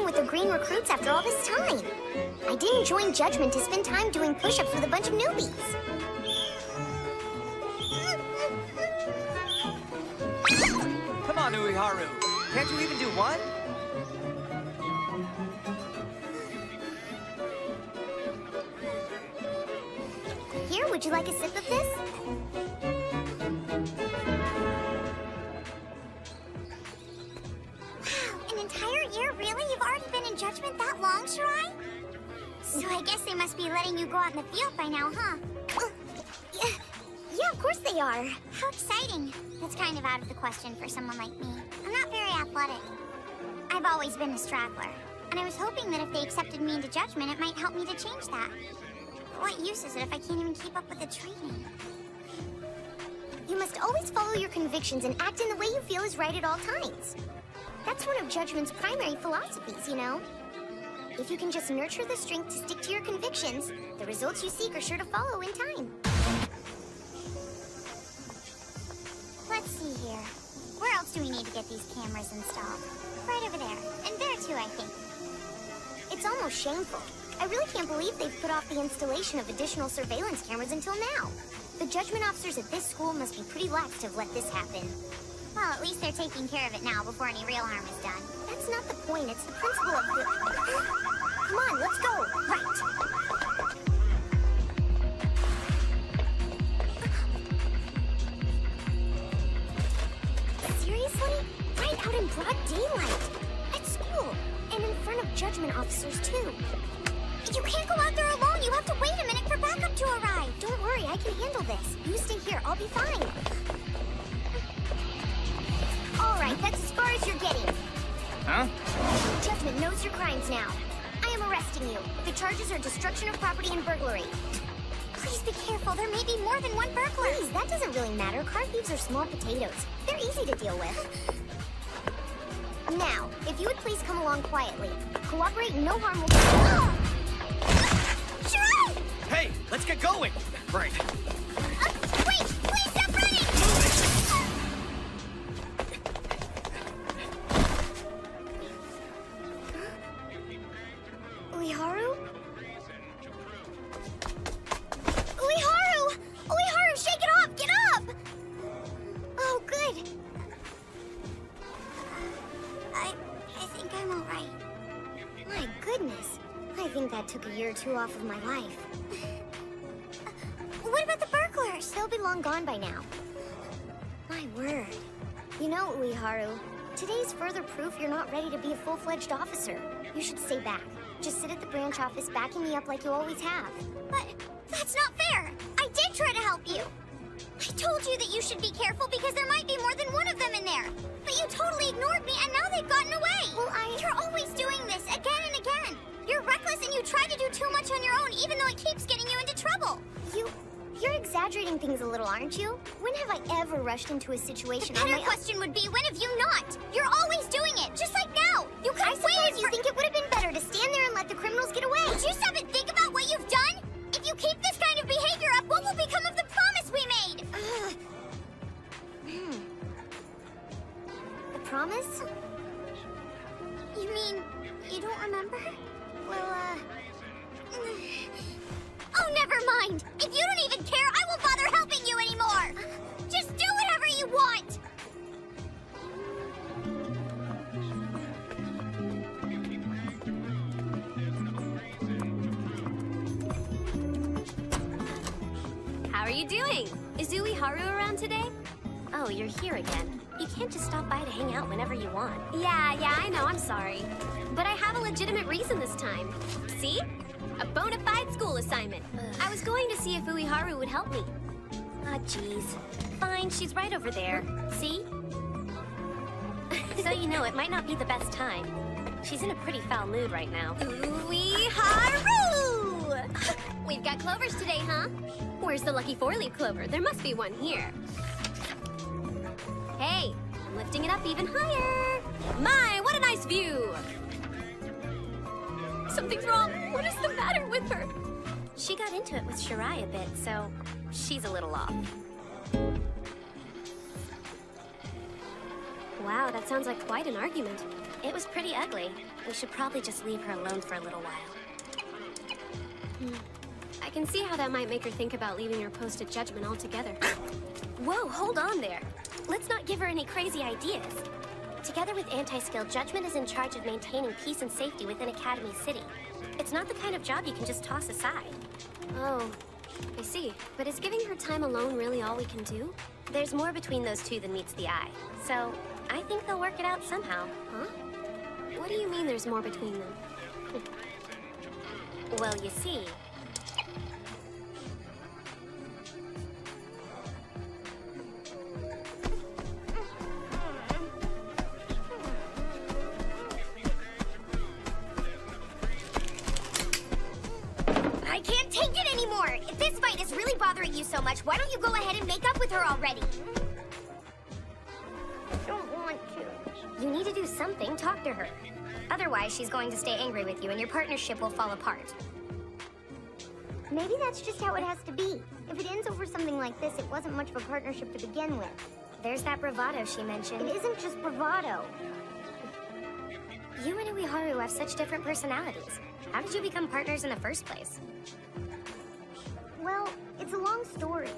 staying with the green recruits after all this time? I didn't join Judgment to spend time doing push-ups with a bunch of newbies. Come on, Uiharu. Can't you even do one? Here, would you like a sip of this? Wow, an entire year? Really? You've already been in Judgment that long, Shirai? So I guess they must be letting you go out in the field by now, huh? Yeah, of course they are. How exciting. That's kind of out of the question for someone like me. I'm not very athletic. I've always been a straggler. And I was hoping that if they accepted me into Judgment, it might help me to change that. But what use is it if I can't even keep up with the training? You must always follow your convictions and act in the way you feel is right at all times. That's one of Judgment's primary philosophies, you know? If you can just nurture the strength to stick to your convictions, the results you seek are sure to follow in time. Let's see here. Where else do we need to get these cameras installed? Right over there. And there too, I think. It's almost shameful. I really can't believe they've put off the installation of additional surveillance cameras until now. The Judgment officers at this school must be pretty lax to have let this happen. Well, at least they're taking care of it now before any real harm is done. That's not the point. It's the principle of the... Come on, let's go. Right. Seriously? Right out in broad daylight. At school. And in front of Judgment officers, too. You can't go out there alone. You have to wait a minute for backup to arrive. Don't worry, I can handle this. You stay here. I'll be fine. All right, that's as far as you're getting. Huh? Judgment knows your crimes now. I am arresting you. The charges are destruction of property and burglary. Please be careful. There may be more than one burglar. Please, that doesn't really matter. Car thieves are small potatoes. They're easy to deal with. Now, if you would please come along quietly. Cooperate and no harm will come. Shirai! Hey, let's get going! Right. Wait! Please stop running! Uiharu? Uiharu! Uiharu, shake it off! Get up! Oh, good. I think I'm all right. My goodness. I think that took a year or two off of my life. What about the burglars? They'll be long gone by now. My word. You know, Uiharu, today's further proof you're not ready to be a full-fledged officer. You should stay back. Just sit at the branch office backing me up like you always have. But that's not fair. I did try to help you. I told you that you should be careful because there might be more than one of them in there. But you totally ignored me and now they've gotten away. Well, You're always doing this again and again. You're reckless and you try to do too much on your own even though it keeps getting you into trouble. You're exaggerating things a little, aren't you? When have I ever rushed into a situation? The better question would be, when have you not? You're always doing it, just like now. You could have waited. You think it would have been better to stand there and let the criminals get away? Would you stop and think about what you've done? If you keep this kind of behavior up, what will become of the promise we made? The promise? You mean you don't remember? Well, Oh, never mind! If you don't even care, I won't bother helping you anymore! Just do whatever you want! How are you doing? Is Uiharu around today? Oh, you're here again. You can't just stop by to hang out whenever you want. Yeah, I know, I'm sorry. But I have a legitimate reason this time. See? A bona fide school assignment. I was going to see if Uiharu would help me. Ah, jeez. Fine, she's right over there. See? So you know, it might not be the best time. She's in a pretty foul mood right now. Uiharu! We've got clovers today, huh? Where's the lucky four-leaf clover? There must be one here. Hey, I'm lifting it up even higher. My, what a nice view! Something's wrong. What is the matter with her? She got into it with Shirai a bit, so she's a little off. Wow, that sounds like quite an argument. It was pretty ugly. We should probably just leave her alone for a little while. I can see how that might make her think about leaving her post at Judgment altogether. Whoa, hold on there. Let's not give her any crazy ideas. Together with Anti-Skill, Judgment is in charge of maintaining peace and safety within Academy City. It's not the kind of job you can just toss aside. Oh, I see. But is giving her time alone really all we can do? There's more between those two than meets the eye. So, I think they'll work it out somehow. Huh? What do you mean there's more between them? Well, you see... I can't take it anymore! If this fight is really bothering you so much, why don't you go ahead and make up with her already? I don't want to. You need to do something, talk to her. Otherwise, she's going to stay angry with you and your partnership will fall apart. Maybe that's just how it has to be. If it ends over something like this, it wasn't much of a partnership to begin with. There's that bravado she mentioned. It isn't just bravado. You and Uiharu have such different personalities. How did you become partners in the first place? Well, it's a long story.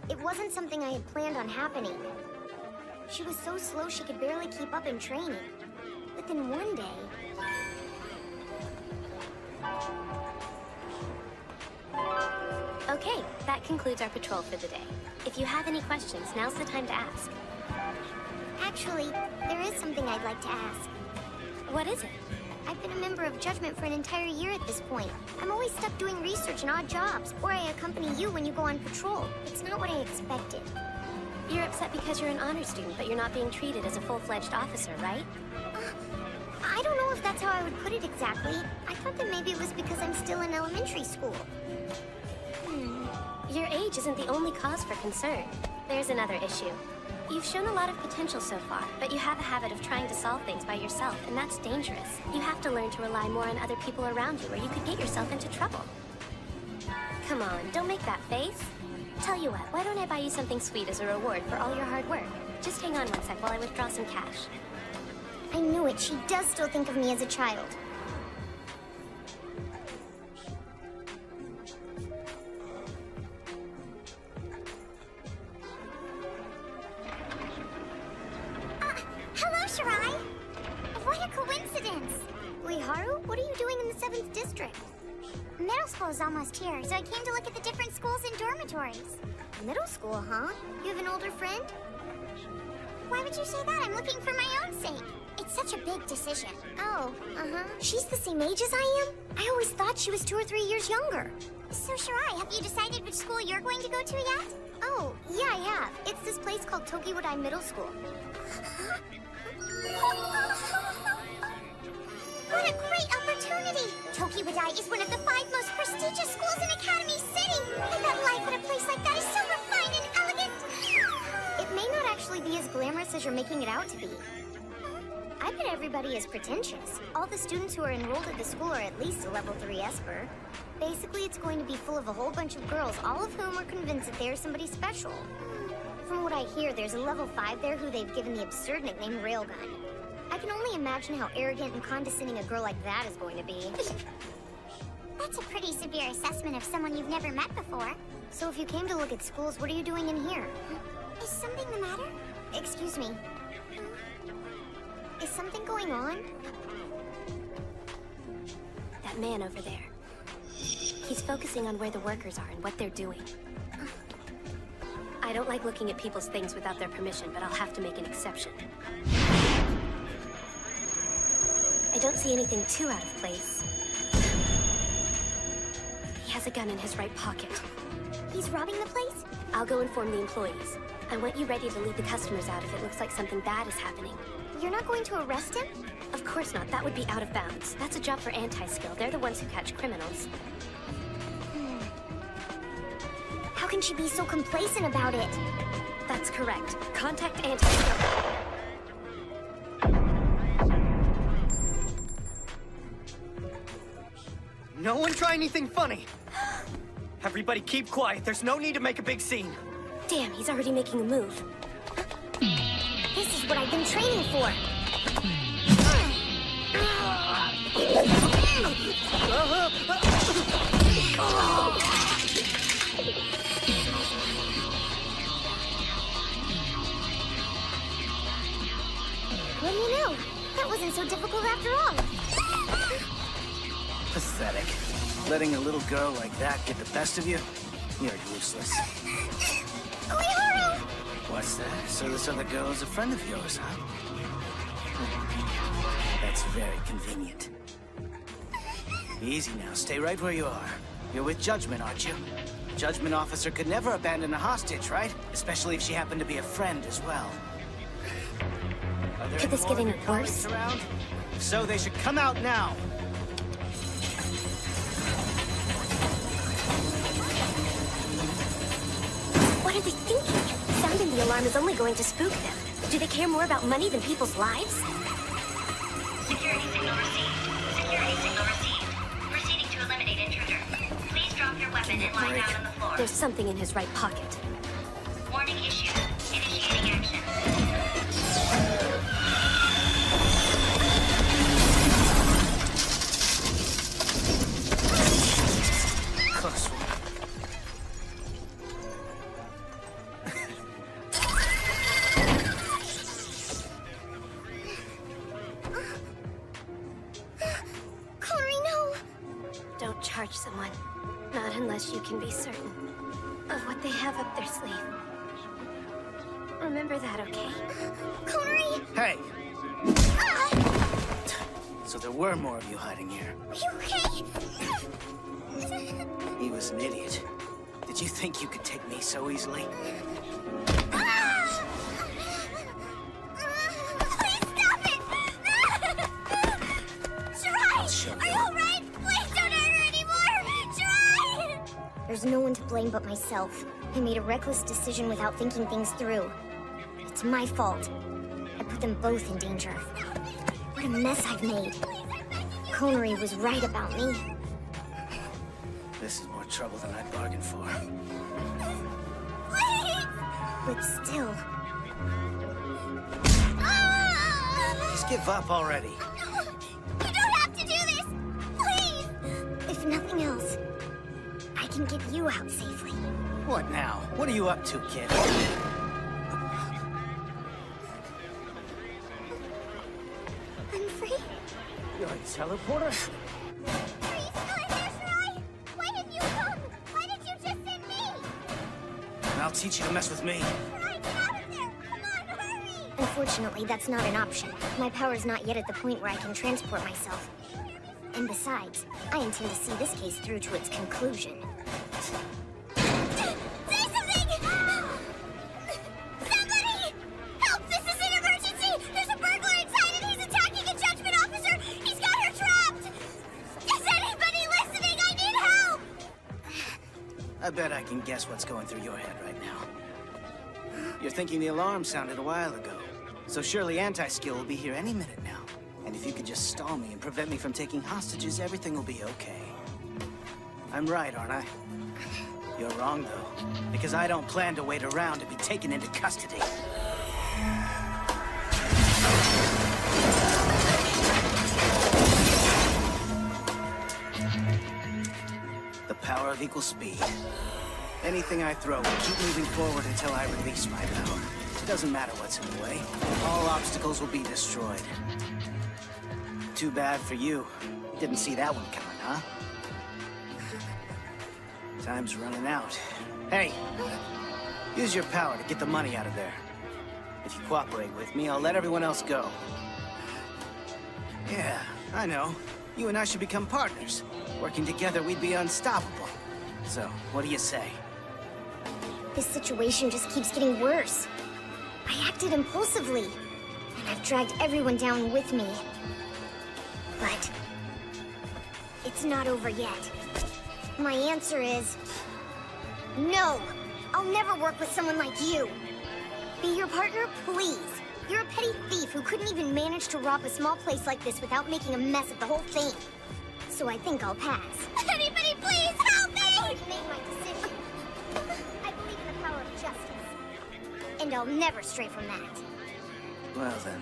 It wasn't something I had planned on happening. She was so slow she could barely keep up in training. But then one day... Okay, that concludes our patrol for the day. If you have any questions, now's the time to ask. Actually, there is something I'd like to ask. What is it? I've been a member of Judgment for an entire year at this point. I'm always stuck doing research and odd jobs, or I accompany you when you go on patrol. It's not what I expected. You're upset because you're an honor student, but you're not being treated as a full-fledged officer, right? I don't know if that's how I would put it exactly. I thought that maybe it was because I'm still in elementary school. Your age isn't the only cause for concern. There's another issue. You've shown a lot of potential so far, but you have a habit of trying to solve things by yourself, and that's dangerous. You have to learn to rely more on other people around you, or you could get yourself into trouble. Come on, don't make that face. Tell you what, why don't I buy you something sweet as a reward for all your hard work? Just hang on one sec while I withdraw some cash. I knew it. She does still think of me as a child. Hello, Shirai! What a coincidence! Uiharu, what are you doing in the 7th district? Middle school is almost here, so I came to look at the different schools and dormitories. Middle school, huh? You have an older friend? Why would you say that? I'm looking for my own sake. It's such a big decision. Oh, She's the same age as I am? I always thought she was 2 or 3 years younger. So, Shirai, have you decided which school you're going to go to yet? Oh, yeah, I have. It's this place called Tokiwadai Middle School. What a great opportunity! Tokiwadai is one of the 5 most prestigious schools in Academy City! I bet life at a place like that is so refined and elegant! It may not actually be as glamorous as you're making it out to be. I bet everybody is pretentious. All the students who are enrolled at the school are at least a level 3 Esper. Basically, it's going to be full of a whole bunch of girls, all of whom are convinced that they're somebody special. From what I hear, there's a level 5 there who they've given the absurd nickname Railgun. I can only imagine how arrogant and condescending a girl like that is going to be. That's a pretty severe assessment of someone you've never met before. So if you came to look at schools, what are you doing in here? Is something the matter? Excuse me. Is something going on? That man over there. He's focusing on where the workers are and what they're doing. I don't like looking at people's things without their permission, but I'll have to make an exception. I don't see anything too out of place. He has a gun in his right pocket. He's robbing the place? I'll go inform the employees. I want you ready to lead the customers out if it looks like something bad is happening. You're not going to arrest him? Of course not. That would be out of bounds. That's a job for Anti-Skill. They're the ones who catch criminals. How can she be so complacent about it? That's correct. Contact Anti-Skill. No one try anything funny. Everybody keep quiet. There's no need to make a big scene. Damn, he's already making a move. I've been training for. What do you know? That wasn't so difficult after all. Pathetic. Letting a little girl like that get the best of you? You're useless. Uehara! What's that? So this other girl is a friend of yours, huh? That's very convenient. Easy now. Stay right where you are. You're with Judgment, aren't you? Judgment officer could never abandon a hostage, right? Especially if she happened to be a friend as well. Are there Could this more get of any your colleagues worse? around? If so, they should come out now. What are they thinking? Sounding the alarm is only going to spook them. Do they care more about money than people's lives? Security signal received. Security signal received. Proceeding to eliminate intruder. Please drop your weapon and lie down on the floor. There's something in his right pocket. Warning issued. Initiating action. Close one. Connery, no! Don't charge someone. Not unless you can be certain of what they have up their sleeve. Remember that, okay? Connery! Hey! Ah! So there were more of you hiding here. Are you okay? He was an idiot. Did you think you could take me so easily? Ah! Please stop it! show Shirai! Are you. you alright? Please don't hurt her anymore! Shirai! There's no one to blame but myself. I made a reckless decision without thinking things through. It's my fault. I put them both in danger. What a mess I've made. Connery was right about me. This is more trouble than I bargained for. Please! But still... Just give up already. You don't have to do this! Please! If nothing else, I can get you out safely. What now? What are you up to, kid? I'm free? You're a teleporter? Are you still in there, Shirai? Why didn't you come? Why did you just send me? I'll teach you to mess with me. Shirai, get out of there! Come on, hurry! Unfortunately, that's not an option. My power's not yet at the point where I can transport myself. And besides, I intend to see this case through to its conclusion. Say something! Somebody! Help! This is an emergency! There's a burglar inside and he's attacking a judgment officer! He's got her trapped! Is anybody listening? I need help! I bet I can guess what's going through your head right now. You're thinking the alarm sounded a while ago. So surely Anti-Skill will be here any minute now. And if you could just stall me and prevent me from taking hostages, everything will be okay. I'm right, aren't I? You're wrong, though. Because I don't plan to wait around to be taken into custody. The power of equal speed. Anything I throw will keep moving forward until I release my power. It doesn't matter what's in the way. All obstacles will be destroyed. Too bad for you. Didn't see that one coming, huh? Time's running out. Hey! Use your power to get the money out of there. If you cooperate with me, I'll let everyone else go. Yeah, I know. You and I should become partners. Working together, we'd be unstoppable. So, what do you say? This situation just keeps getting worse. I acted impulsively, and I've dragged everyone down with me. But it's not over yet. My answer is no. I'll never work with someone like you. Be your partner, please. You're a petty thief who couldn't even manage to rob a small place like this without making a mess of the whole thing. So I think I'll pass. Anybody please help me! I've made my decision. I believe in the power of justice. And I'll never stray from that. Well then,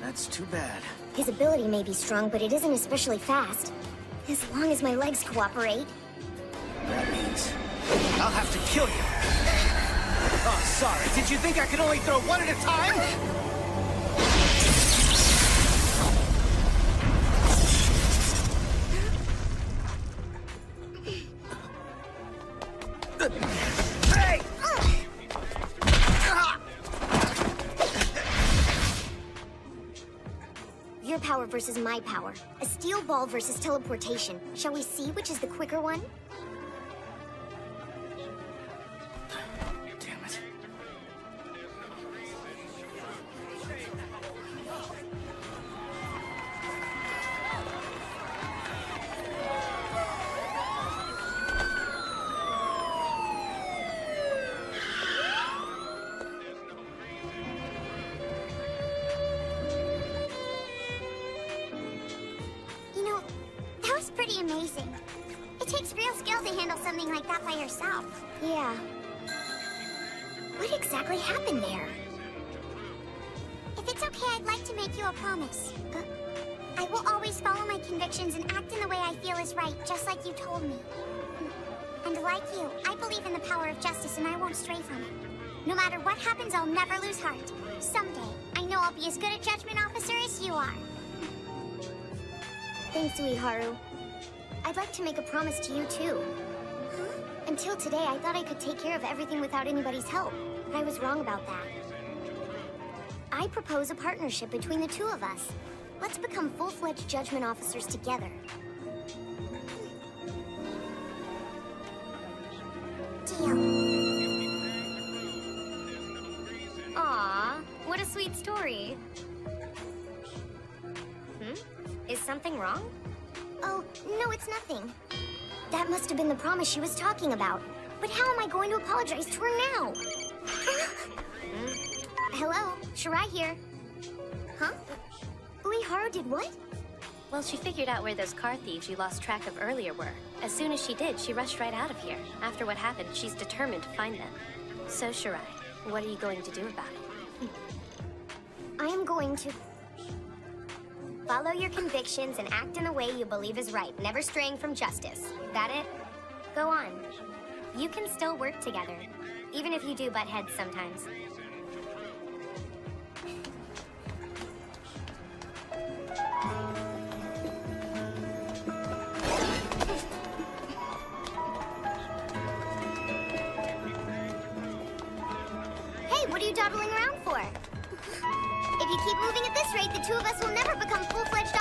that's too bad. His ability may be strong, but it isn't especially fast. As long as my legs cooperate. That means I'll have to kill you. Oh, sorry. Did you think I could only throw one at a time? Hey! Your power versus my power. A steel ball versus teleportation. Shall we see which is the quicker one? Damn it. You know, that was pretty amazing. It takes real skill to handle something like that by yourself. Yeah. What exactly happened there? If it's okay, I'd like to make you a promise. I will always follow my convictions and act in the way I feel is right, just like you told me. And like you, I believe in the power of justice and I won't stray from it. No matter what happens, I'll never lose heart. Someday, I know I'll be as good a judgment officer as you are. Thanks, Uiharu. I'd like to make a promise to you, too. Huh? Until today, I thought I could take care of everything without anybody's help. I was wrong about that. I propose a partnership between the two of us. Let's become full-fledged judgment officers together. Deal. Aw, what a sweet story. Is something wrong? Oh, no, it's nothing. That must have been the promise she was talking about. But how am I going to apologize to her now? Hello, Shirai here. Huh? Uiharu did what? Well, she figured out where those car thieves you lost track of earlier were. As soon as she did, she rushed right out of here. After what happened, she's determined to find them. So, Shirai, what are you going to do about it? I am going to follow your convictions and act in a way you believe is right, never straying from justice. That it? Go on. You can still work together, even if you do butt heads sometimes. Hey, what are you dawdling around for? If you keep moving at this rate, the two of us will never become full-fledged